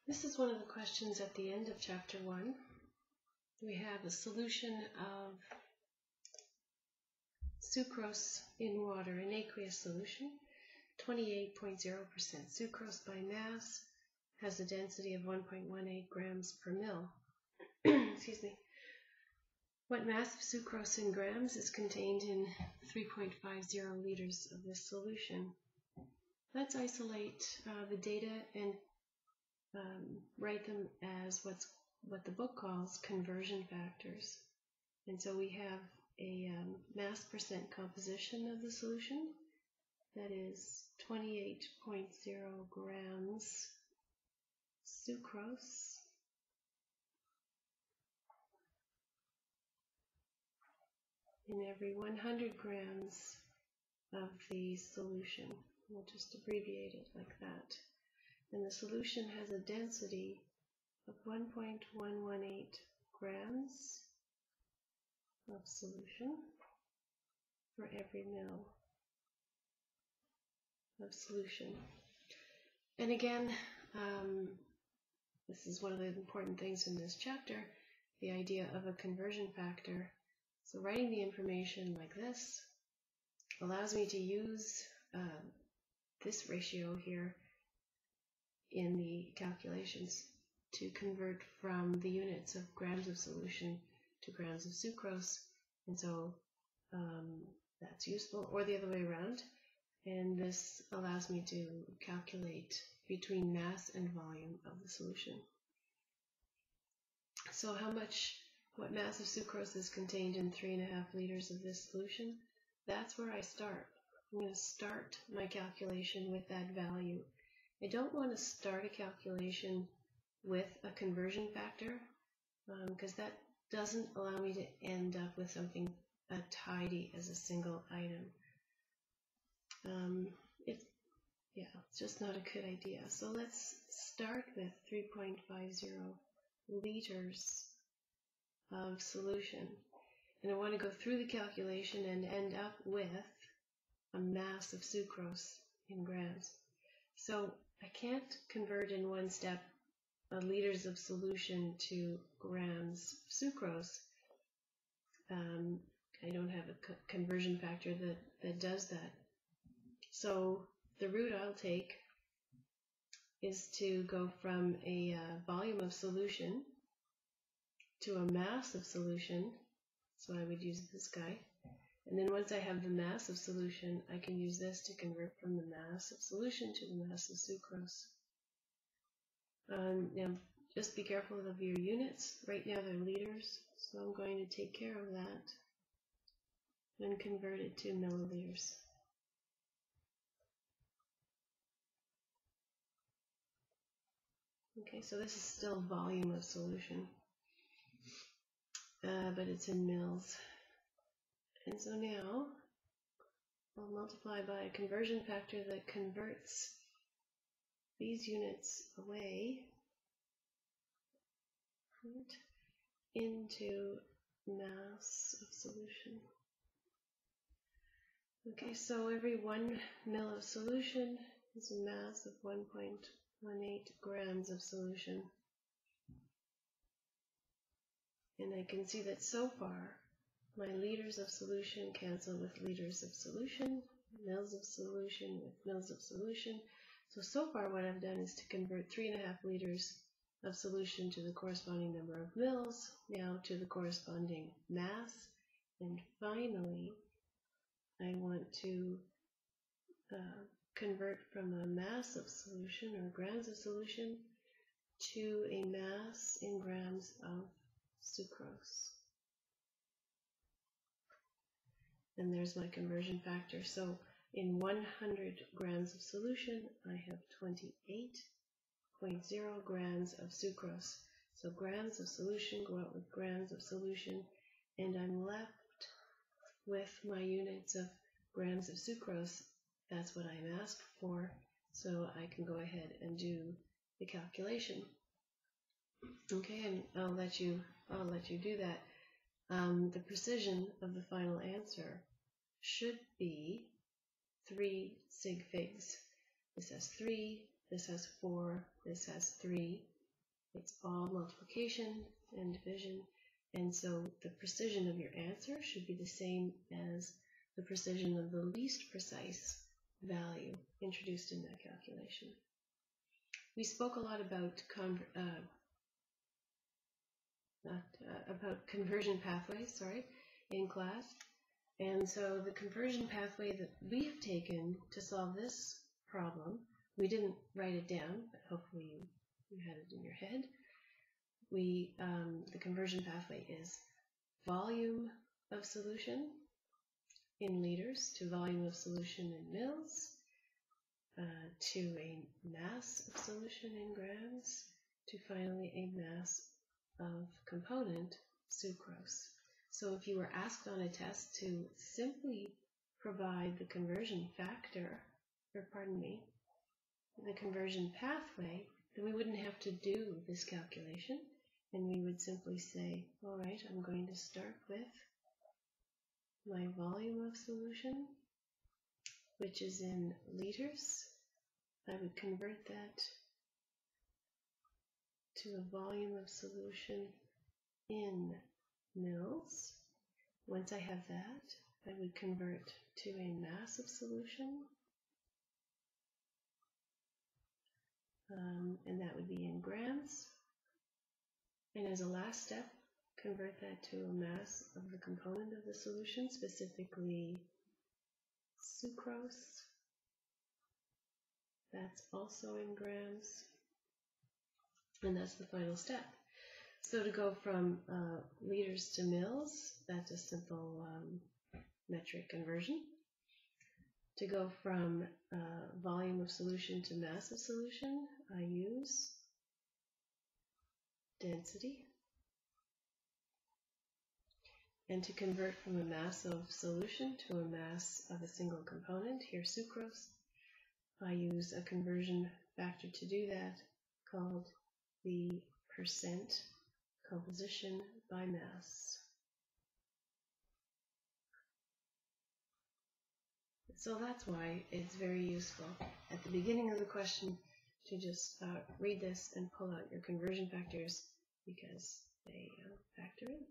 This is one of the questions at the end of Chapter 1. We have a solution of sucrose in water, an aqueous solution, 28.0%. Sucrose by mass has a density of 1.18 grams per mil. Excuse me. What mass of sucrose in grams is contained in 3.50 liters of this solution? Let's isolate the data and write them as what the book calls conversion factors. And so we have a mass percent composition of the solution that is 28.0 grams sucrose in every 100 grams of the solution. We'll just abbreviate it like that. And the solution has a density of 1.118 grams of solution for every mil of solution. And again, this is one of the important things in this chapter, the idea of a conversion factor. So writing the information like this allows me to use this ratio here in the calculations to convert from the units of grams of solution to grams of sucrose, and so that's useful, or the other way around. And this allows me to calculate between mass and volume of the solution. So what mass of sucrose is contained in 3.5 liters of this solution? That's where I start. I'm going to start my calculation with that value. I don't want to start a calculation with a conversion factor because that doesn't allow me to end up with something tidy as a single item. It's just not a good idea. So let's start with 3.50 liters of solution. And I want to go through the calculation and end up with a mass of sucrose in grams. So I can't convert in one step liters of solution to grams of sucrose. I don't have a conversion factor that does that. So the route I'll take is to go from a volume of solution to a mass of solution. So I would use this guy. And then once I have the mass of solution, I can use this to convert from the mass of solution to the mass of sucrose. Now, just be careful of your units. Right now they're liters, so I'm going to take care of that and convert it to milliliters. Okay, so this is still volume of solution, but it's in mils. And so now I'll multiply by a conversion factor that converts these units away into mass of solution. Okay, so every 1 mil of solution is a mass of 1.18 grams of solution. And I can see that so far my liters of solution cancel with liters of solution, mils of solution with mils of solution. So far what I've done is to convert 3.5 liters of solution to the corresponding number of mils, now to the corresponding mass, and finally I want to convert from a mass of solution or grams of solution to a mass in grams of sucrose. And there's my conversion factor. So in 100 grams of solution, I have 28.0 grams of sucrose. So grams of solution go out with grams of solution, and I'm left with my units of grams of sucrose. That's what I'm asked for, so I can go ahead and do the calculation. Okay, and I'll let you do that. The precision of the final answer should be 3 sig figs. This has 3, this has 4, this has 3. It's all multiplication and division, and so the precision of your answer should be the same as the precision of the least precise value introduced in that calculation. We spoke a lot about conversion pathways, in class. And so the conversion pathway that we have taken to solve this problem, we didn't write it down, but hopefully you had it in your head. The conversion pathway is volume of solution in liters to volume of solution in mils, to a mass of solution in grams, to finally a mass of component sucrose. So if you were asked on a test to simply provide the conversion factor, the conversion pathway, then we wouldn't have to do this calculation, and we would simply say, all right, I'm going to start with my volume of solution, which is in liters. I would convert that to a volume of solution in mils. Once I have that, I would convert to a mass of solution, and that would be in grams. And as a last step, convert that to a mass of the component of the solution, specifically sucrose. That's also in grams. And that's the final step. So to go from liters to mils, that's a simple metric conversion. To go from volume of solution to mass of solution, I use density. And to convert from a mass of solution to a mass of a single component, here sucrose, I use a conversion factor to do that called the percent composition by mass. So that's why it's very useful at the beginning of the question to just read this and pull out your conversion factors, because they factor in.